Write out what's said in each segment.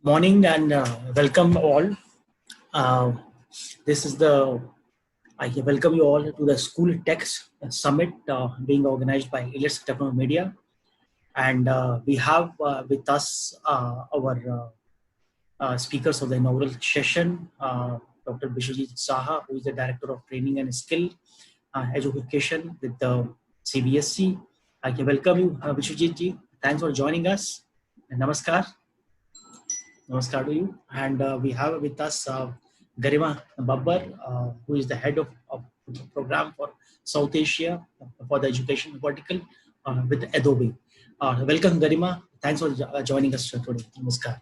Morning and welcome all. Uh, this is the I welcome you all to the School Tech Summit being organized by Elets Technomedia, and we have with us our speakers of the inaugural session, Dr. Biswajit Saha, who is the Director of Training and Skill Education with the CBSE. I welcome you, Biswajit ji. Thanks for joining us. And namaskar. Namaskar to you. And we have with us Garima Babbar, who is the head of the program for South Asia for the education vertical with Adobe. Welcome, Garima. Thanks for joining us today. Namaskar.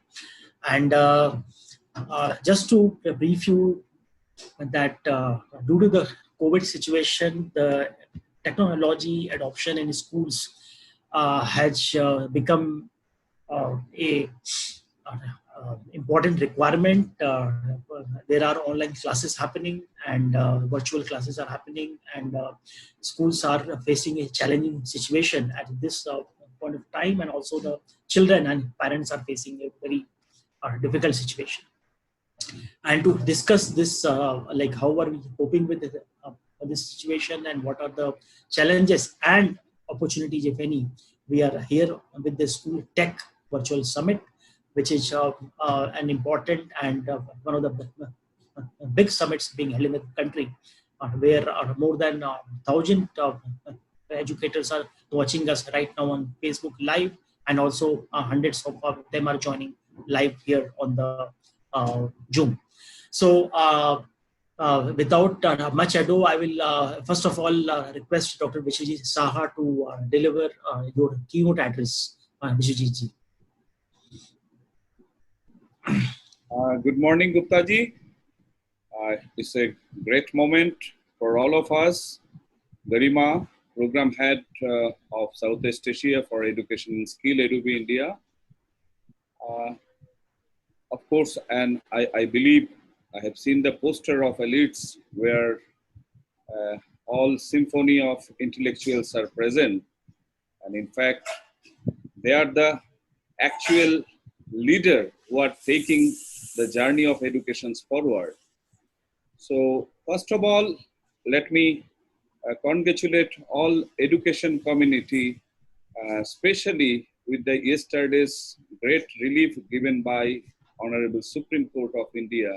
And just to brief you that due to the COVID situation, the technology adoption in schools has become a important requirement. There are online classes happening and virtual classes are happening, and schools are facing a challenging situation at this point of time, and also the children and parents are facing a very difficult situation. And to discuss this, like how are we coping with this situation and what are the challenges and opportunities, if any, we are here with the School Tech Virtual Summit, which is an important and one of the big summits being held in the country, where more than 1,000 educators are watching us right now on Facebook Live, and also hundreds of them are joining live here on the Zoom. So without much ado, I will first of all request Dr. Biswajit Saha to deliver your keynote address. Biswajit ji. Good morning, Gupta ji. It's a great moment for all of us. Garima, Program Head of Southeast Asia for Education and Skill, Adobe India. Of course, and I believe I have seen the poster of Elets where all symphony of intellectuals are present. And in fact, they are the actual leader who are taking the journey of education forward. So first of all, let me congratulate all education community, especially with the yesterday's great relief given by Honorable Supreme Court of India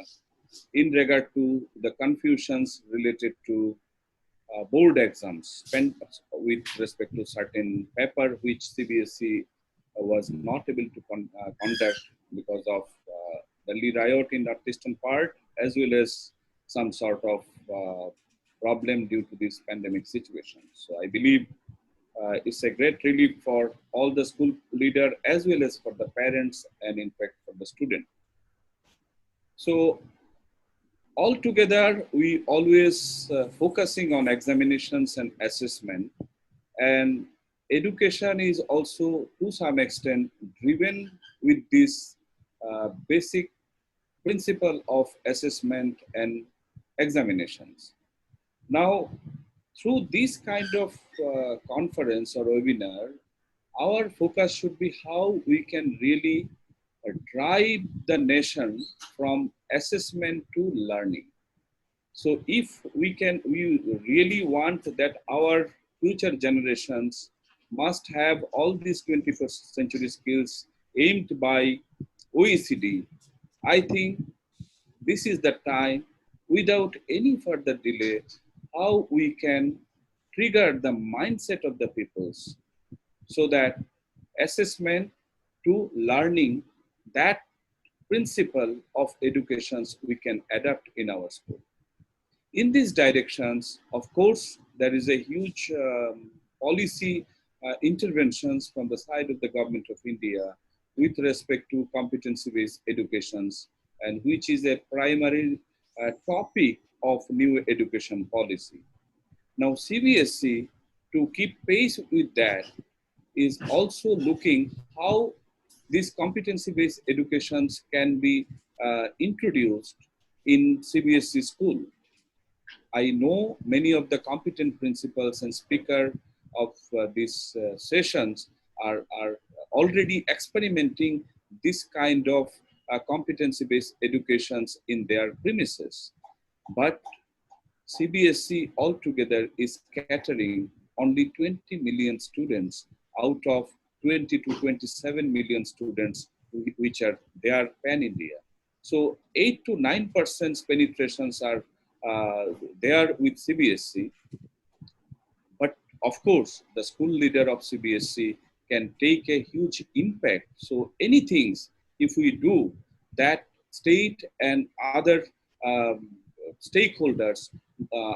in regard to the confusions related to board exams with respect to certain paper which CBSE was not able to conduct because of the riot in northeastern part, as well as some sort of problem due to this pandemic situation. So I believe it's a great relief for all the school leader as well as for the parents and in fact for the student. So altogether, we always focusing on examinations and assessment, and education is also to some extent driven with this basic principle of assessment and examinations. Now, through this kind of conference or webinar, our focus should be how we can really drive the nation from assessment to learning. So if we really want that our future generations must have all these 21st century skills aimed by OECD, I think this is the time, without any further delay, how we can trigger the mindset of the peoples so that assessment to learning, that principle of educations we can adapt in our school. In these directions, of course, there is a huge policy interventions from the side of the government of India with respect to competency-based educations, and which is a primary topic of new education policy. Now, CBSE, to keep pace with that, is also looking how these competency-based educations can be introduced in CBSE school. I know many of the competent principals and speakers of these sessions are already experimenting this kind of competency-based educations in their premises. But CBSE altogether is catering only 20 million students out of 20 to 27 million students which are there pan-India. So 8 to 9% penetrations are there with CBSE. But of course, the school leader of CBSE can take a huge impact. So anything, if we do that, state and other um, stakeholders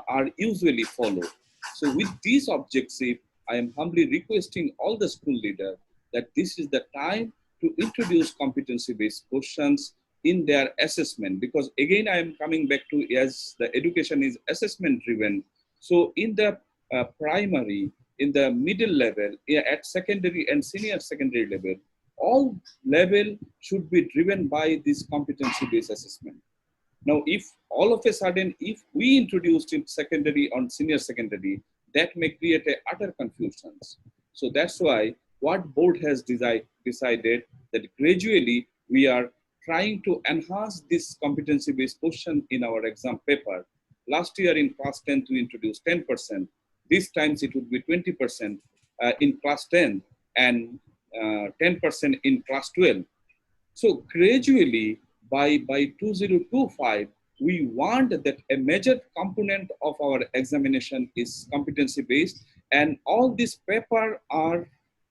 are usually followed. So with this objective, I am humbly requesting all the school leaders that this is the time to introduce competency-based questions in their assessment. Because again, I am coming back to, as the education is assessment driven. So in the primary, in the middle level, at secondary and senior secondary level, all level should be driven by this competency-based assessment. Now, if all of a sudden, if we introduced in secondary or senior secondary, that may create a utter confusions. So that's why what board has decided that gradually we are trying to enhance this competency-based question in our exam paper. Last year in class 10th, we introduced 10%. This times it would be 20% in class 10 and 10% in class 12. So gradually, by 2025, we want that a major component of our examination is competency based, and all these papers are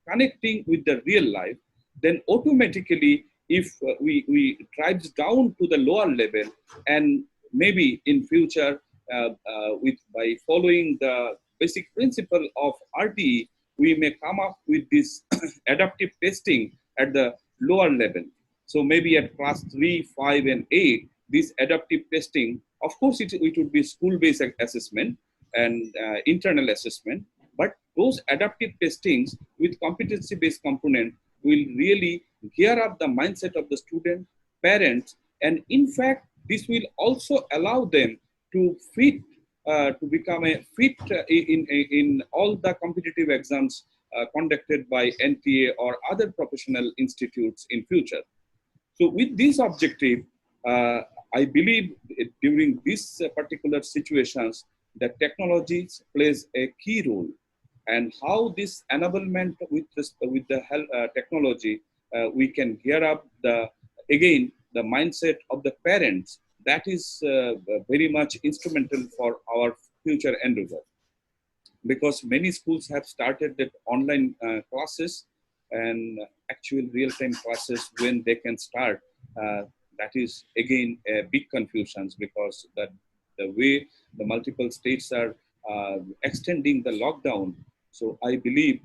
connecting with the real life. Then automatically, if we drives down to the lower level, and maybe in future, by following the basic principle of RTE, we may come up with this adaptive testing at the lower level. So maybe at class 3, 5, and 8, this adaptive testing, of course, it would be school-based assessment and internal assessment, but those adaptive testings with competency-based component will really gear up the mindset of the student, parents, and in fact, this will also allow them to become a fit in all the competitive exams conducted by NTA or other professional institutes in future. So with this objective, I believe during these particular situations, the technology plays a key role, and how this enablement with the technology, we can gear up the mindset of the parents. That is very much instrumental for our future endeavor, because many schools have started that online classes and actual real-time classes when they can start. That is again a big confusions, because the way the multiple states are extending the lockdown. So I believe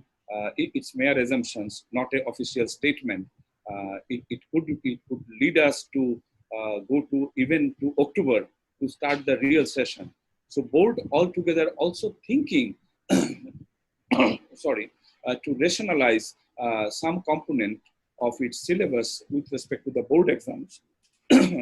it's mere assumptions, not an official statement. It could lead us to go to even to October to start the real session. So board altogether also thinking to rationalize some component of its syllabus with respect to the board exams.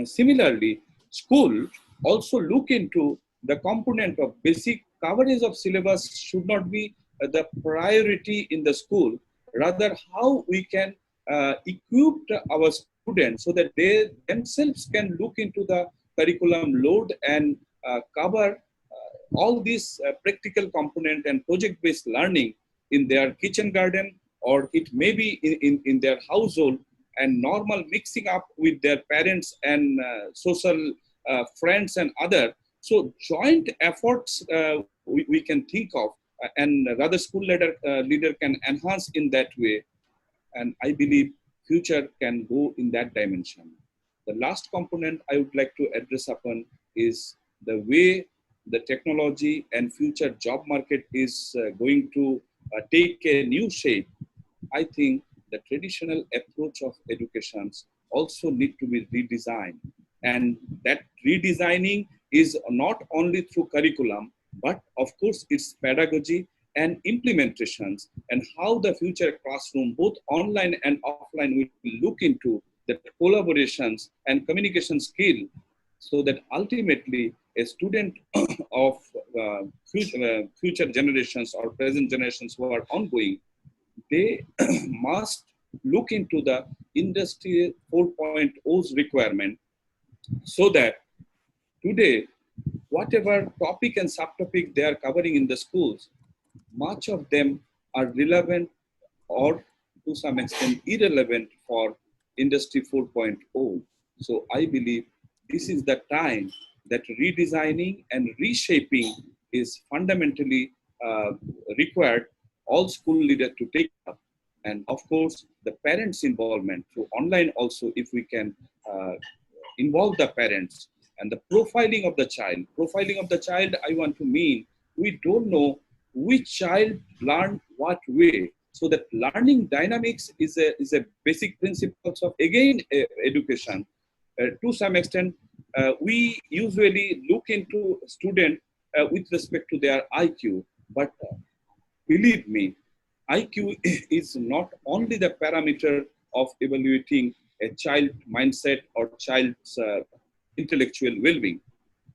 Similarly, school also look into the component of basic coverage of syllabus should not be the priority in the school, rather how we can equip our students so that they themselves can look into the curriculum load and cover all these practical component and project-based learning in their kitchen garden, or it may be in their household, and normal mixing up with their parents and social friends and other. So joint efforts we can think of, and rather school leader can enhance in that way. And I believe future can go in that dimension. The last component I would like to address upon is the way the technology and future job market is going to take a new shape. I think the traditional approach of educations also need to be redesigned. And that redesigning is not only through curriculum, but of course it's pedagogy and implementations, and how the future classroom, both online and offline, will look into the collaborations and communication skill, so that ultimately a student of future generations or present generations who are ongoing, they must look into the Industry 4.0's requirement, so that today, whatever topic and subtopic they are covering in the schools, much of them are relevant or to some extent irrelevant for Industry 4.0. So I believe this is the time that redesigning and reshaping is fundamentally required all school leaders to take up. And of course, the parents' involvement through online also, if we can involve the parents, and the profiling of the child. Profiling of the child, I want to mean, we don't know which child learn what way. So that learning dynamics is a basic principle of, again, education. To some extent, we usually look into student with respect to their IQ, but believe me, IQ is not only the parameter of evaluating a child mindset or child's intellectual well-being.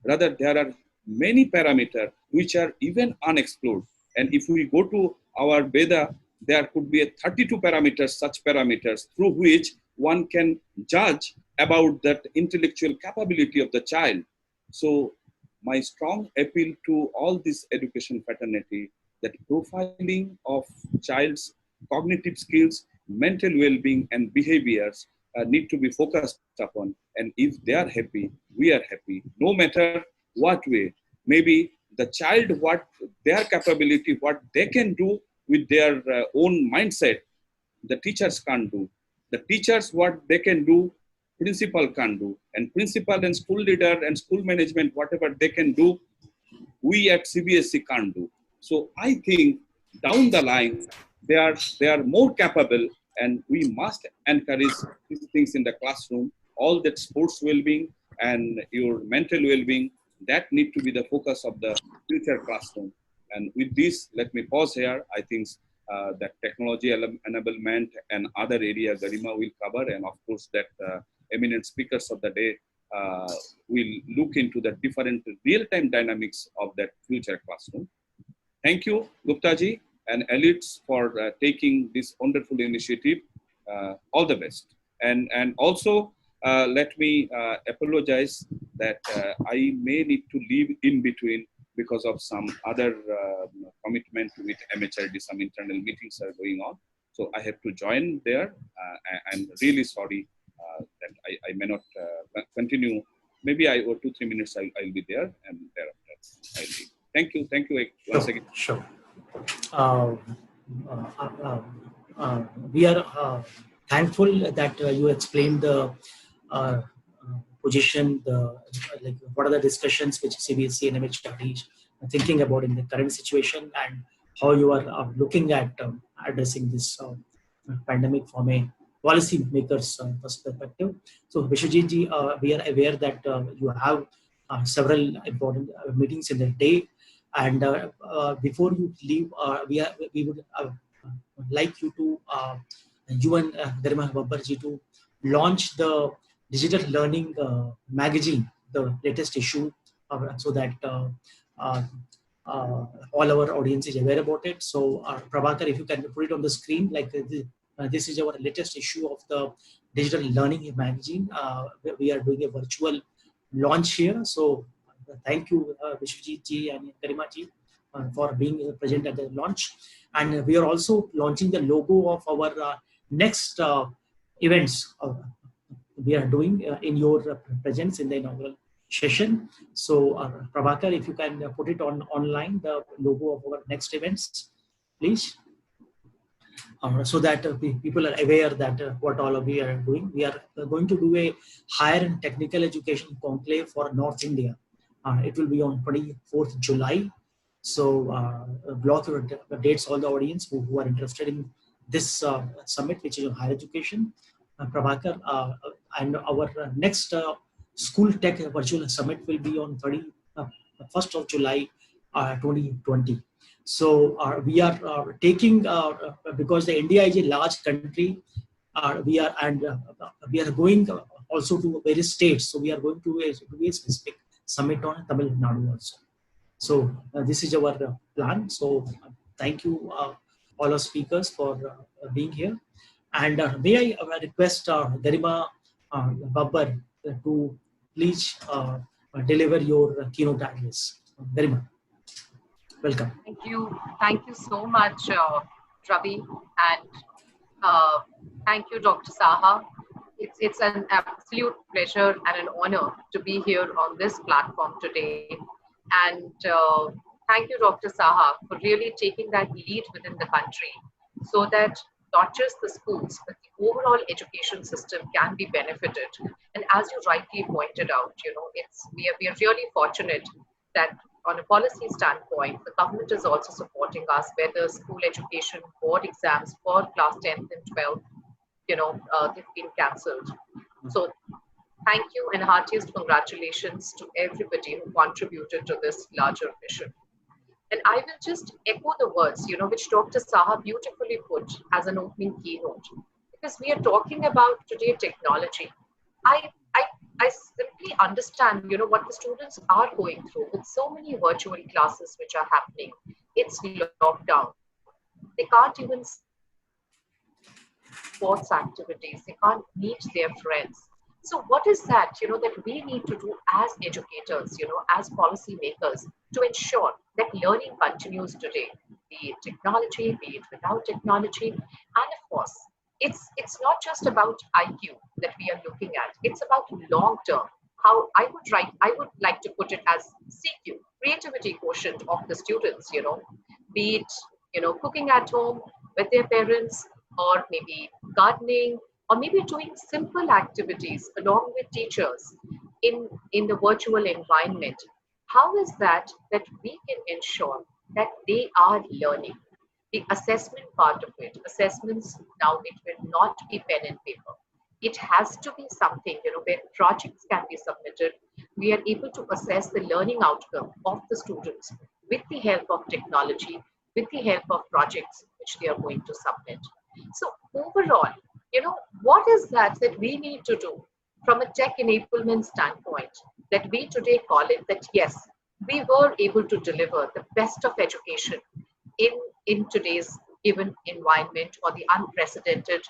Rather, there are many parameters which are even unexplored. And if we go to our Veda, there could be a 32 parameters, such parameters through which one can judge about that intellectual capability of the child. So my strong appeal to all this education fraternity, that profiling of child's cognitive skills, mental well-being and behaviors need to be focused upon. And if they are happy, we are happy, no matter what way. Maybe the child, what their capability, what they can do with their own mindset, the teachers can't do. The teachers, what they can do, principal can't do. And principal and school leader and school management, whatever they can do, we at CBSE can't do. So I think down the line, they are more capable, and we must encourage these things in the classroom. All that sports well-being and your mental well-being, that need to be the focus of the future classroom. And with this, let me pause here. I think that technology enablement and other areas Garima will cover, and of course that eminent speakers of the day will look into the different real-time dynamics of that future classroom. Thank you, Gupta ji and Elets, for taking this wonderful initiative. All the best. And also, let me apologize that I may need to leave in between because of some other commitment with MHRD. Some internal meetings are going on. So I have to join there. I'm really sorry that I may not continue. Maybe I, or 2-3 minutes, I'll be there, and thereafter I'll leave. Thank you. Thank you once again. Sure. We are thankful that you explained the position, like what are the discussions which CBSE and MHRD is thinking about in the current situation, and how you are looking at addressing this pandemic from a policy maker's perspective. So Biswajit ji, we are aware that you have several important meetings in the day, and before you leave, we would like you to you and Garima Babbar ji to launch the digital learning magazine, the latest issue, so that uh, all our audience is aware about it. So Prabhakar, if you can put it on the screen, like this is our latest issue of the digital learning magazine. We are doing a virtual launch here. So thank you, Biswajit ji and Garima ji, for being present at the launch. And we are also launching the logo of our next events we are doing in your presence in the inaugural session. So Prabhakar, if you can put it on online, the logo of our next events, please. So that people are aware that what all of we are doing. We are going to do a higher and technical education conclave for North India. It will be on 24th July. So block your dates, all the audience who are interested in this summit, which is on higher education. Prabhakar, and our next school tech virtual summit will be on 1st of July 2020. So we are taking, because the India is a large country, we are going also to various states. So we are going to a specific summit on Tamil Nadu also. So this is our plan. So thank you all our speakers for being here. And may I request Garima Babbar to please deliver your keynote address. Garima, welcome. Thank you so much, Ravi, and uh, thank you, Dr. Saha. It's an absolute pleasure and an honor to be here on this platform today. And thank you, Dr. Saha, for really taking that lead within the country so that not just the schools, but the overall education system can be benefited. And as you rightly pointed out, we are really fortunate that on a policy standpoint, the government is also supporting us, whether school education board exams for class 10th and 12th, they've been cancelled. So thank you and heartiest congratulations to everybody who contributed to this larger mission. And I will just echo the words, which Dr. Saha beautifully put as an opening keynote, because we are talking about today technology. I, I, I simply understand, what the students are going through with so many virtual classes which are happening. It's lockdown. They can't even sports activities. They can't meet their friends. So what is that we need to do as educators, as policymakers, to ensure that learning continues today, be it technology, be it without technology. And of course, it's not just about IQ that we are looking at. It's about long term. How I would like to put it as CQ, creativity quotient of the students, be it, cooking at home with their parents, or maybe gardening, or maybe doing simple activities along with teachers in the virtual environment. How is that we can ensure that they are learning? The assessment part of it, assessments now, it will not be pen and paper. It has to be something, where projects can be submitted. We are able to assess the learning outcome of the students with the help of technology, with the help of projects which they are going to submit. So overall, what is that we need to do from a tech enablement standpoint, that we today call it that yes, we were able to deliver the best of education in today's given environment, or the unprecedented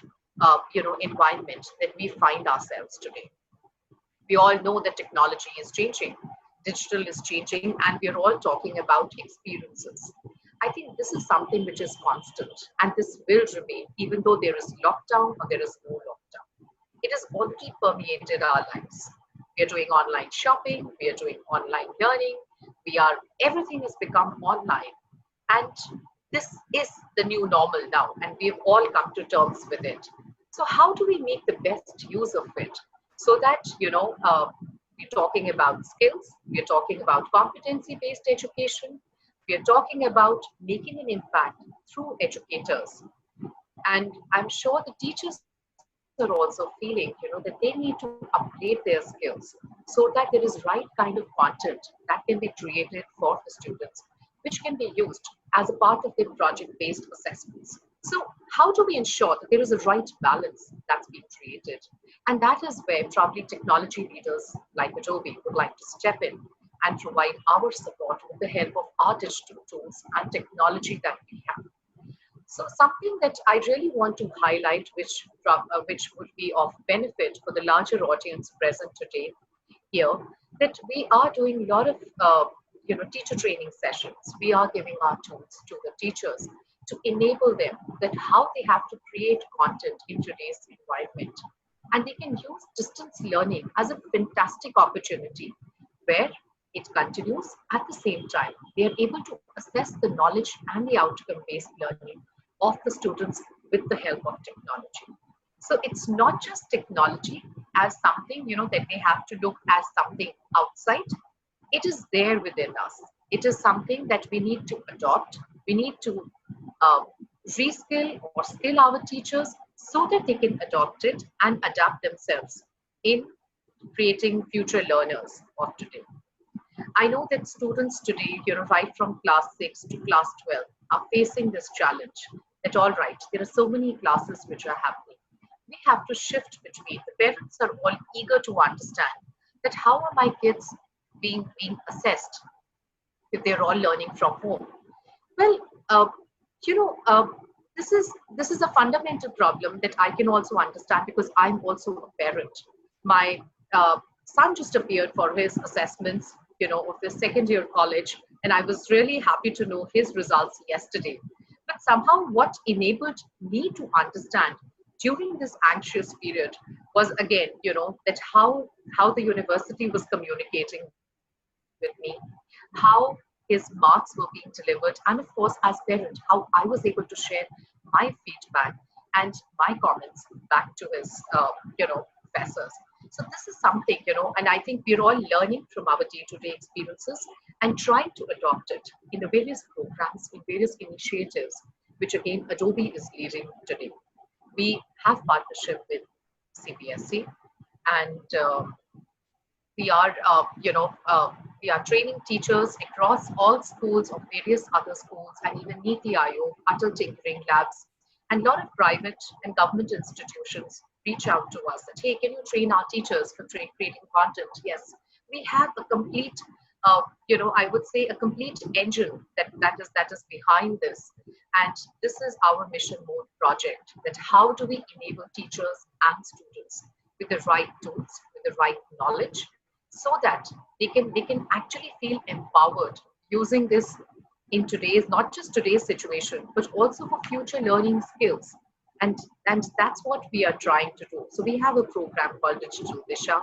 environment that we find ourselves today. We all know that technology is changing, digital is changing, and we're all talking about experiences. I think this is something which is constant, and this will remain even though there is lockdown or there is no lockdown. It has already permeated our lives. We are doing online shopping, we are doing online learning, everything has become online. And this is the new normal now, and we've all come to terms with it. So how do we make the best use of it so that, we're talking about skills, we're talking about competency-based education, we're talking about making an impact through educators. And I'm sure the teachers are also feeling, that they need to upgrade their skills so that there is right kind of content that can be created for the students, which can be used as a part of their project-based assessments. So how do we ensure that there is a right balance that's being created? And that is where probably technology leaders like Adobe would like to step in and provide our support with the help of our digital tools and technology that we have. So something that I really want to highlight, which would be of benefit for the larger audience present today here, that we are doing a lot of teacher training sessions. We are giving our tools to the teachers to enable them that how they have to create content in today's environment. And they can use distance learning as a fantastic opportunity where it continues at the same time. They are able to assess the knowledge and the outcome-based learning of the students with the help of technology. So it's not just technology as something, that they have to look as something outside. It is there within us. It is something that we need to adopt. We need to reskill or skill our teachers so that they can adopt it and adapt themselves in creating future learners of today. I know that students today, right from class 6 to class 12, are facing this challenge. That all right, there are so many classes which are happening. We have to shift between. The parents are all eager to understand that how are my kids being assessed if they're all learning from home. Well, you know, this is a fundamental problem that I can also understand because I'm also a parent. My son just appeared for his assessments, of his second year college, and I was really happy to know his results yesterday. But somehow, what enabled me to understand during this anxious period was again, that how the university was communicating with me, how his marks were being delivered, and of course, as parent, how I was able to share my feedback and my comments back to his, professors. So this is something, and I think we're all learning from our day-to-day experiences and trying to adopt it in the various programs, in various initiatives, which again Adobe is leading today. We have partnership with CBSE, and we are, we are training teachers across all schools of various other schools and even Niti Aayog, Atal Tinkering Labs, and a lot of private and government institutions reach out to us that, hey, can you train our teachers for creating content? Yes, we have a complete, I would say a complete engine that is behind this. And this is our mission mode project, that how do we enable teachers and students with the right tools, with the right knowledge, so that they can actually feel empowered using this in today's, not just today's situation, but also for future learning skills. And that's what we are trying to do. So we have a program called Digital Disha.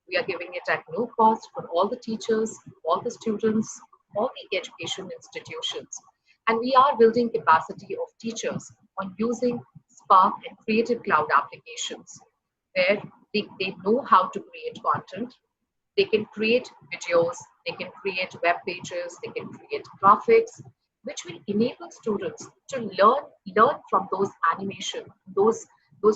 We are giving it at no cost for all the teachers, all the students, all the education institutions. And we are building capacity of teachers on using Spark and Creative Cloud applications, where they know how to create content. They can create videos, they can create web pages, they can create graphics, which will enable students to learn from those animation, those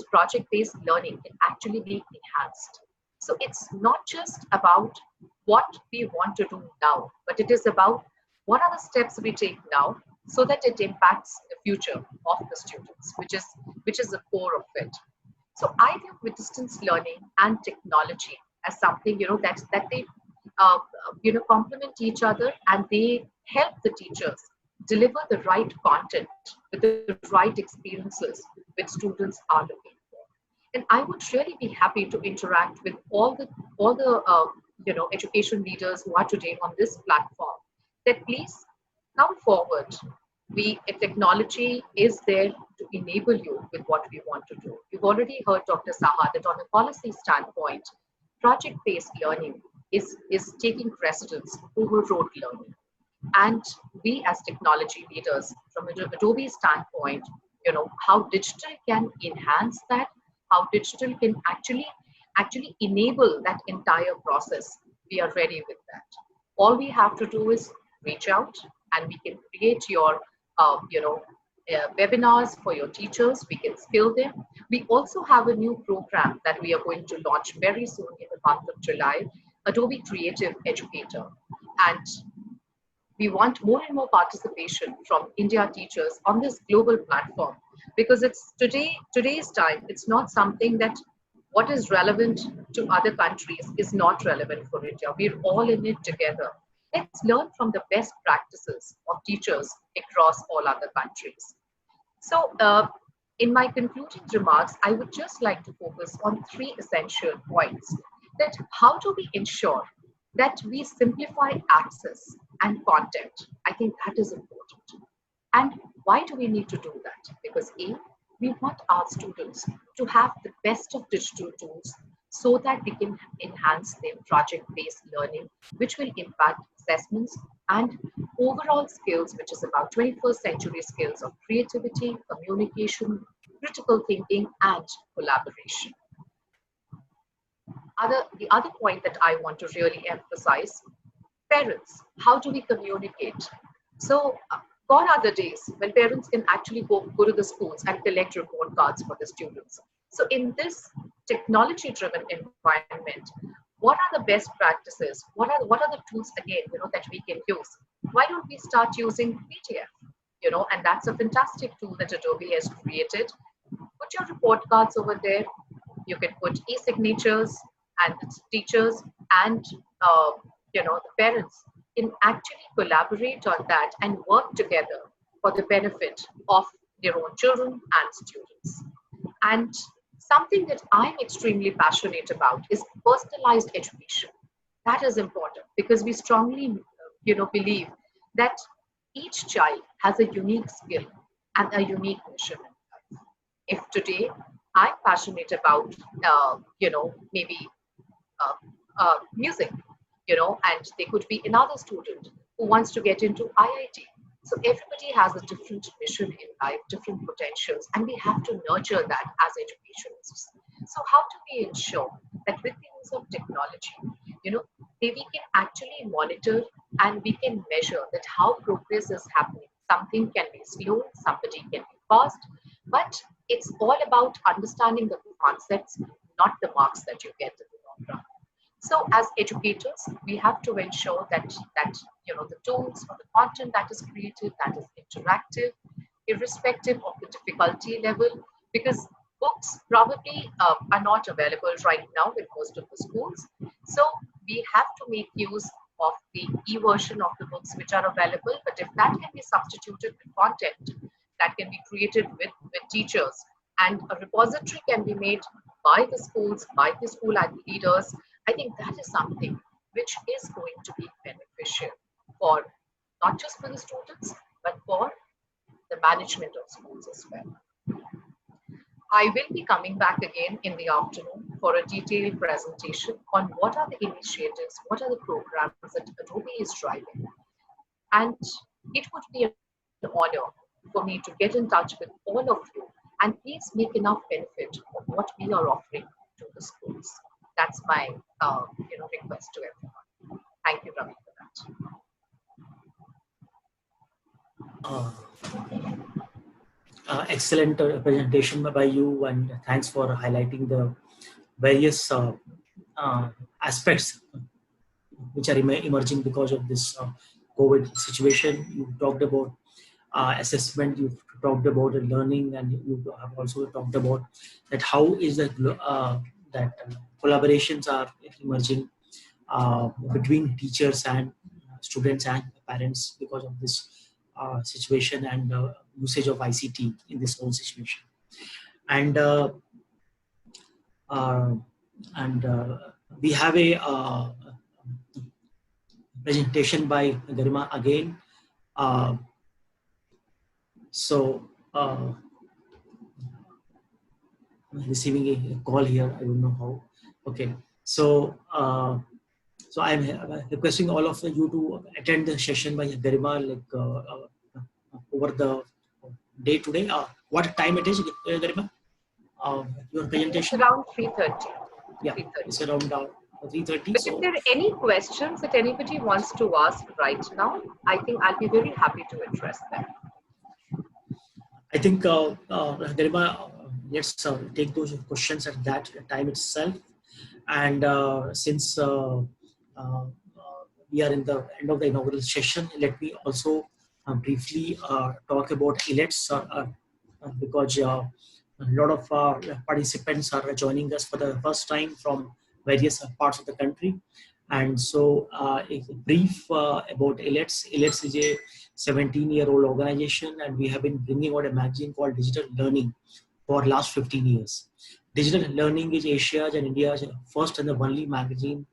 project-based learning can actually be enhanced. So it's not just about what we want to do now, but it is about what are the steps we take now so that it impacts the future of the students, which is the core of it. So I view with distance learning and technology as something, that they complement each other, and they help the teachers deliver the right content with the right experiences which students are looking for. And I would really be happy to interact with all the education leaders who are today on this platform, that please come forward. Technology is there to enable you with what we want to do. You've already heard Dr. Saha that on a policy standpoint, project-based learning is taking precedence over rote learning. And we as technology leaders, from Adobe standpoint, how digital can enhance that, how digital can actually enable that entire process. We are ready with that. All we have to do is reach out, and we can create your webinars for your teachers. We can skill them. We also have a new program that we are going to launch very soon in the month of July, Adobe Creative Educator. And we want more and more participation from India teachers on this global platform, because it's today's time. It's not something that what is relevant to other countries is not relevant for India. We're all in it together. Let's learn from the best practices of teachers across all other countries. So in my concluding remarks, I would just like to focus on three essential points. That how do we ensure that we simplify access and content? I think that is important. And why do we need to do that? Because A, we want our students to have the best of digital tools so that we can enhance their project-based learning, which will impact assessments and overall skills, which is about 21st century skills of creativity, communication, critical thinking, and collaboration. The other point that I want to really emphasize, parents, how do we communicate? So gone are the days when parents can actually go to the schools and collect report cards for the students. So in this technology-driven environment, what are the best practices? What are the tools again, that we can use? Why don't we start using PDF? And that's a fantastic tool that Adobe has created. Put your report cards over there. You can put e-signatures, and teachers and the parents can actually collaborate on that and work together for the benefit of their own children and students. And something that I'm extremely passionate about is personalized education. That is important because we strongly, believe that each child has a unique skill and a unique mission in life. If today I'm passionate about, maybe uh, music, and there could be another student who wants to get into IIT. So everybody has a different mission in life, different potentials, and we have to nurture that as educationists. So how do we ensure that with the use of technology, we can actually monitor and we can measure that how progress is happening. Something can be slow, somebody can be fast, but it's all about understanding the concepts, not the marks that you get in the long run. So as educators, we have to ensure that the tools or the content that is created, that is interactive, irrespective of the difficulty level, because books probably are not available right now in most of the schools. So we have to make use of the e-version of the books which are available. But if that can be substituted with content that can be created with teachers, and a repository can be made by the schools, by the school leaders, I think that is something which is going to be beneficial for not just for the students, but for the management of schools as well. I will be coming back again in the afternoon for a detailed presentation on what are the initiatives, what are the programs that Adobe is driving. And it would be an honor for me to get in touch with all of you and please make enough benefit of what we are offering to the schools. That's my request to everyone. Thank you, Ravi, for that. Excellent presentation by you, and thanks for highlighting the various aspects which are emerging because of this COVID situation. You talked about assessment, you talked about learning, and you have also talked about that how is that collaborations are emerging between teachers and students and parents because of this situation and usage of ICT in this whole situation. And uh, we have a presentation by Garima again. So I'm receiving a call here. I don't know how. Okay. So so I'm requesting all of you to attend the session by Garima over the day today. What time it is, Garima? Your presentation? It's around 3:30. Yeah, 3:30. It's around 3:30. But so if there are any questions that anybody wants to ask right now, I think I'll be very happy to address them. I think, Garima, let's take those questions at that time itself. And since we are in the end of the inaugural session, let me also briefly talk about Elets because a lot of participants are joining us for the first time from various parts of the country. And so a brief about Elets. Elets is a 17-year-old organization, and we have been bringing out a magazine called Digital Learning for last 15 years. Digital Learning is Asia's and India's first and the only magazine,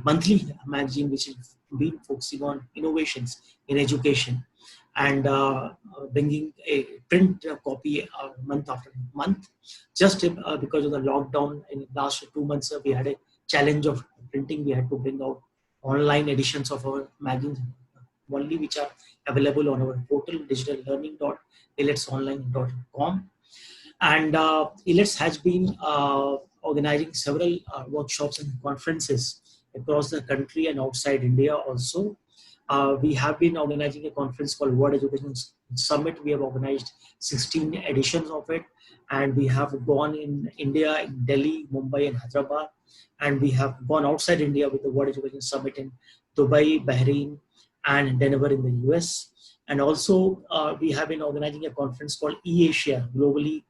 monthly magazine, which has been focusing on innovations in education and bringing a print copy month after month. Just because of the lockdown in the last 2 months, we had a challenge of printing. We had to bring out online editions of our magazines only, which are available on our portal digitallearning.eletsonline.com. And Elets has been organizing several workshops and conferences across the country and outside India also. We have been organizing a conference called World Education Summit. We have organized 16 editions of it, and we have gone in India, in Delhi, Mumbai, and Hyderabad, and we have gone outside India with the World Education Summit in Dubai, Bahrain, and Denver in the US. And also, we have been organizing a conference called eAsia globally,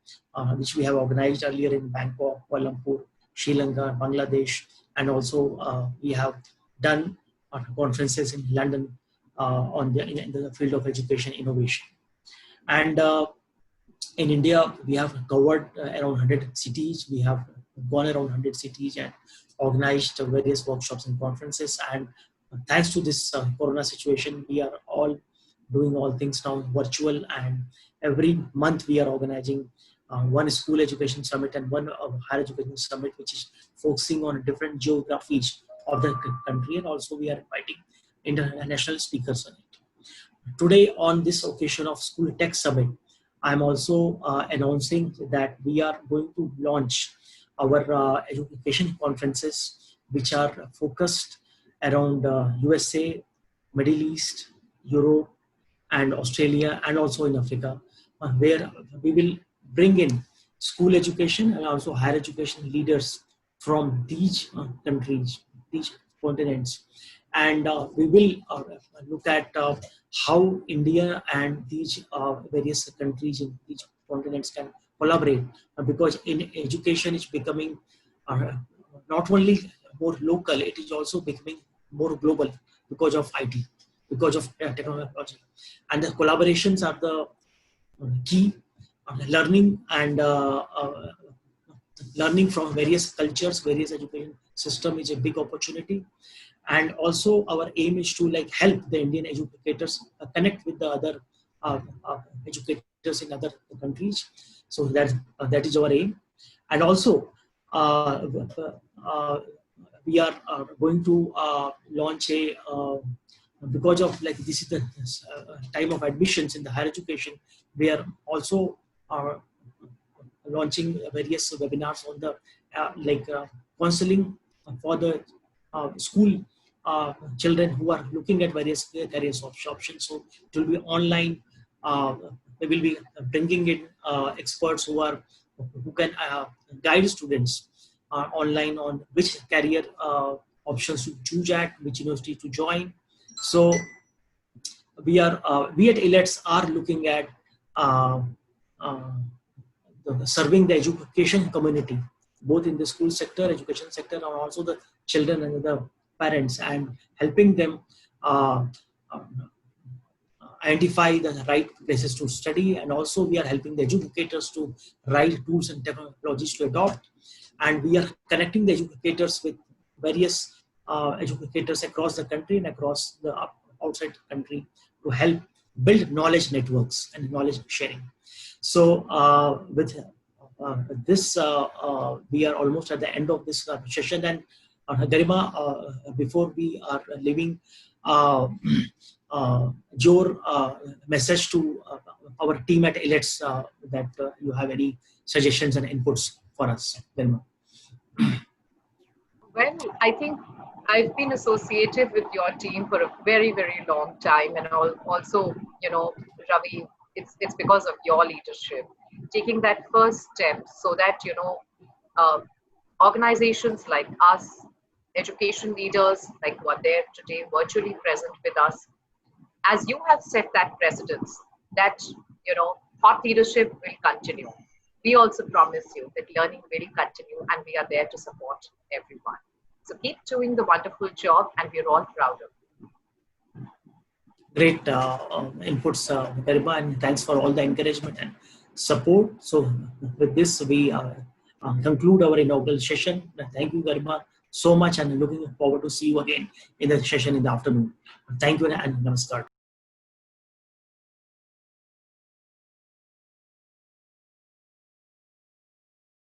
which we have organized earlier in Bangkok, Kuala Lumpur, Sri Lanka, Bangladesh, and also we have done conferences in London in the field of education innovation. And in India, we have covered around 100 cities. We have gone around 100 cities and organized various workshops and conferences. And thanks to this Corona situation, we are all doing all things now virtual. And every month we are organizing one school education summit and one higher education summit, which is focusing on different geographies of the country. And also we are inviting international speakers on it. Today, on this occasion of School Tech Summit, I'm also announcing that we are going to launch our education conferences, which are focused around USA, Middle East, Europe, and Australia, and also in Africa, where we will bring in school education and also higher education leaders from these countries, these continents. And we will look at how India and these various countries in these continents can collaborate, because in education it's becoming not only more local, it is also becoming more global because of IT, because of technology. And the collaborations are the key. Learning and learning from various cultures, various education system is a big opportunity. And also our aim is to like help the Indian educators connect with the other educators in other countries. So that is our aim. And also uh, we are going to launch a because of like this is the time of admissions in the higher education, we are also launching various webinars on the counseling for the school children who are looking at various careers options. So it will be online. They will be bringing in experts who can guide students online on which career options to choose at, which university to join. So we at Elets are looking at uh, uh, serving the education community, both in the school sector, education sector, and also the children and the parents, and helping them uh, uh, identify the right places to study. And also we are helping the educators to right tools and technologies to adopt. And we are connecting the educators with various educators across the country and across the outside the country to help build knowledge networks and knowledge sharing. So with this, we are almost at the end of this session. And Garima, before we are leaving, uh, your message to our team at Elets, that you have any suggestions and inputs for us, Garima. Well, I think I've been associated with your team for a very, very long time, and also, Ravi, it's because of your leadership, taking that first step so that uh, organizations like us, education leaders like who are there today, virtually present with us, as you have set that precedence, that thought leadership will continue. We also promise you that learning will continue, and we are there to support everyone. So keep doing the wonderful job, and we're all proud of you. Great inputs, Garima, and thanks for all the encouragement and support. So with this, we conclude our inaugural session. Thank you, Garima, so much, and looking forward to see you again in the session in the afternoon. Thank you and namaskar.